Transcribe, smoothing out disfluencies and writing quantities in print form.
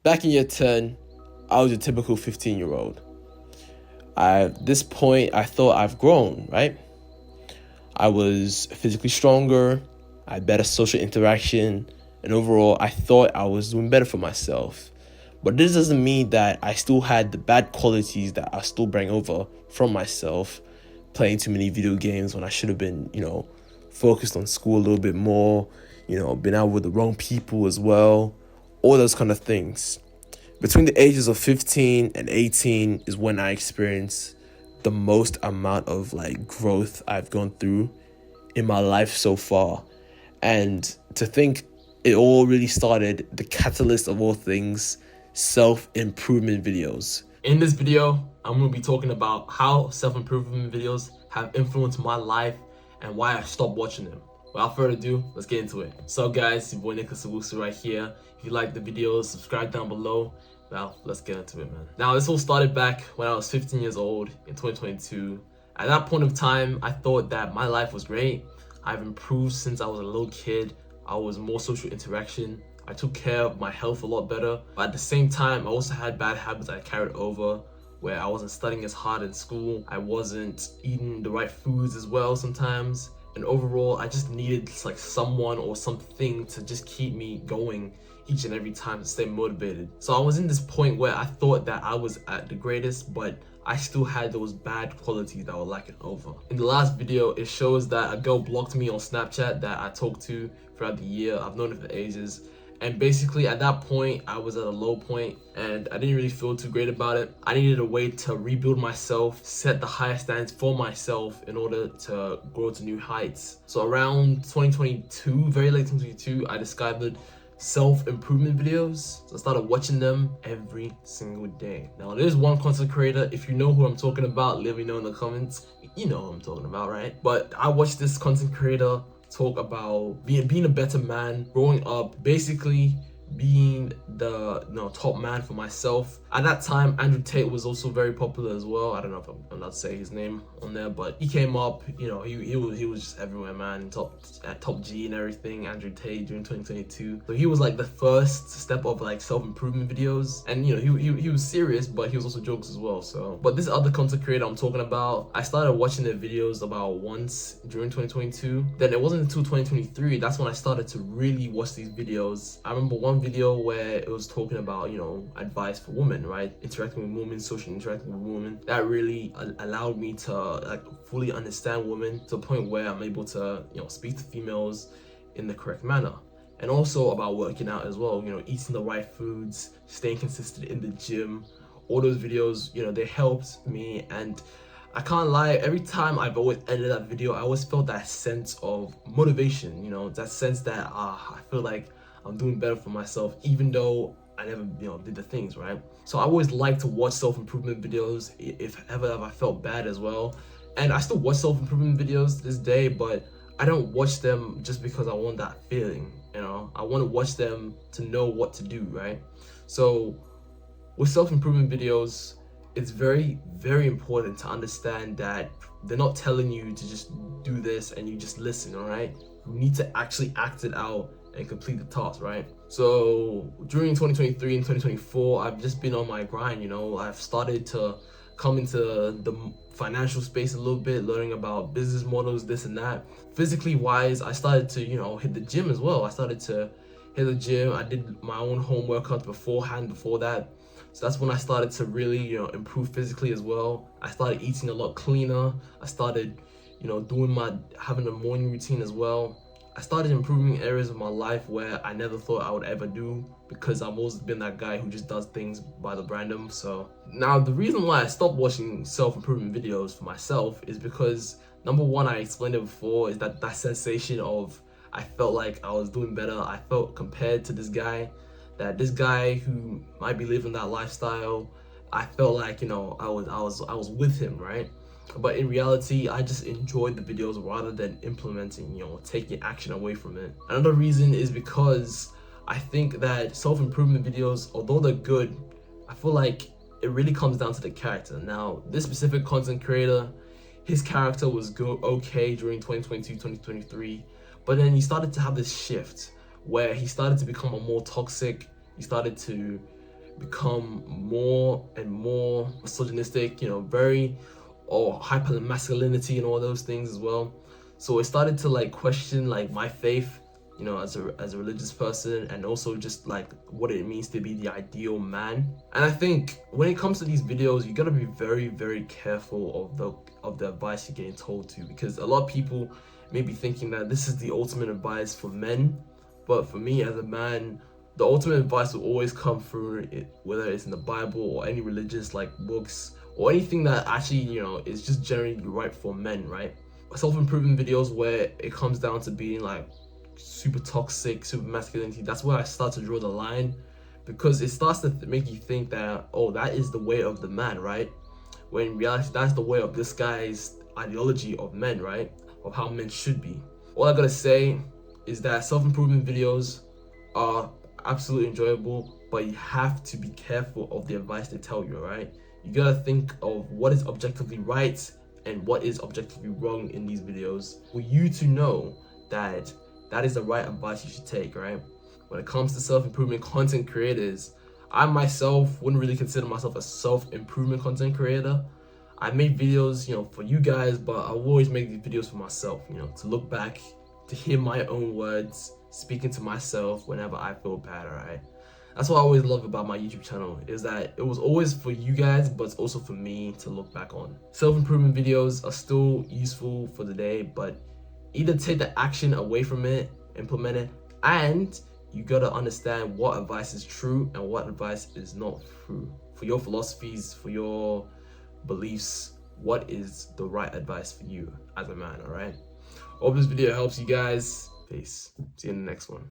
Back in year 10, I was a typical 15-year-old. At this point, I thought I've grown, right? I was physically stronger, I had better social interaction, and overall, I thought I was doing better for myself. But this doesn't mean that I still had the bad qualities that I still bring over from myself, playing too many video games when I should have been, focused on school a little bit more, been out with the wrong people as well, all those kind of things. Between the ages of 15 and 18 is when I experienced the most amount of growth I've gone through in my life so far. And to think it all really started, the catalyst of all things, self-improvement videos. In this video, I'm going to be talking about how self-improvement videos have influenced my life and why I stopped watching them. Without further ado, let's get into it. So guys, your boy Nicholas Owusu right here. If you like the videos, subscribe down below. Now, let's get into it, man. Now, this all started back when I was 15 years old in 2022. At that point of time, I thought that my life was great. I've improved since I was a little kid. I was more social interaction. I took care of my health a lot better. But at the same time, I also had bad habits I carried over, where I wasn't studying as hard in school. I wasn't eating the right foods as well sometimes. And overall, I just needed someone or something to just keep me going each and every time to stay motivated. So I was in this point where I thought that I was at the greatest, but I still had those bad qualities that were lacking over. In the last video, it shows that a girl blocked me on Snapchat that I talked to throughout the year. I've known her for ages. And basically at that point, I was at a low point and I didn't really feel too great about it. I needed a way to rebuild myself, set the highest standards for myself in order to grow to new heights. So around 2022, very late 2022, I discovered self-improvement videos. So I started watching them every single day. Now there's one content creator, if you know who I'm talking about, let me know in the comments. You know who I'm talking about, right? But I watched this content creator talk about being a better man, growing up, basically being the top man for myself. At that time, Andrew Tate was also very popular as well. I don't know if I'm allowed to say his name on there, but he came up, he was just everywhere, man. Top G and everything, Andrew Tate during 2022. So he was the first step of self-improvement videos. And he was serious, but he was also jokes as well. So, but this other content creator I'm talking about, I started watching their videos about once during 2022. Then it wasn't until 2023, that's when I started to really watch these videos. I remember one video where it was talking about advice for women, right? Interacting with women, socially interacting with women. That really allowed me to fully understand women to a point where I'm able to speak to females in the correct manner. And also about working out as well, eating the right foods, staying consistent in the gym. All those videos, they helped me. And I can't lie, every time I've always ended that video, I always felt that sense of motivation, that sense that I feel like I'm doing better for myself, even though I never, did the things, right? So I always like to watch self-improvement videos if ever I felt bad as well. And I still watch self-improvement videos this day, but I don't watch them just because I want that feeling, I want to watch them to know what to do, right? So with self-improvement videos, it's very, very important to understand that they're not telling you to just do this and you just listen, all right? You need to actually act it out and complete the task, right? So during 2023 and 2024, I've just been on my grind, I've started to come into the financial space a little bit, learning about business models, this and that. Physically wise, I started to, hit the gym as well. I started to hit the gym. I did my own home workouts beforehand, before that. So that's when I started to really, improve physically as well. I started eating a lot cleaner. I started, having a morning routine as well. I started improving areas of my life where I never thought I would ever do, because I've always been that guy who just does things by the random. So now the reason why I stopped watching self-improvement videos for myself is because, number one, I explained it before, is that sensation of I felt like I was doing better. I felt compared to this guy who might be living that lifestyle. I felt like I was with him, right? But in reality, I just enjoyed the videos rather than implementing, taking action away from it. Another reason is because I think that self-improvement videos, although they're good, I feel like it really comes down to the character. Now, this specific content creator, his character was okay during 2022, 2023, but then he started to have this shift where he started to become a more toxic. He started to become more and more misogynistic, very, or hyper masculinity and all those things as well. So it started to like question like my faith, as a religious person, and also just like what it means to be the ideal man. And I think when it comes to these videos, you gotta be very, very careful of the advice you're getting told to, because a lot of people may be thinking that this is the ultimate advice for men. But for me as a man, the ultimate advice will always come through it, whether it's in the Bible or any religious like books or anything that actually, is just generally right for men, right? Self-improvement videos where it comes down to being like super toxic, super masculinity, that's where I start to draw the line, because it starts to make you think that, oh, that is the way of the man, right? When in reality, that's the way of this guy's ideology of men, right? Of how men should be. All I gotta say is that self-improvement videos are absolutely enjoyable, but you have to be careful of the advice they tell you, right? You gotta think of what is objectively right and what is objectively wrong in these videos for you to know that that is the right advice you should take, right? When it comes to self-improvement content creators, I myself wouldn't really consider myself a self-improvement content creator. I make videos, for you guys, but I will always make these videos for myself, to look back, to hear my own words, speaking to myself whenever I feel bad, alright? That's what I always love about my YouTube channel, is that it was always for you guys, but it's also for me to look back on. Self-improvement videos are still useful for the day, but either take the action away from it, implement it, and you gotta understand what advice is true and what advice is not true. For your philosophies, for your beliefs, what is the right advice for you as a man, alright? Hope this video helps you guys. Peace. See you in the next one.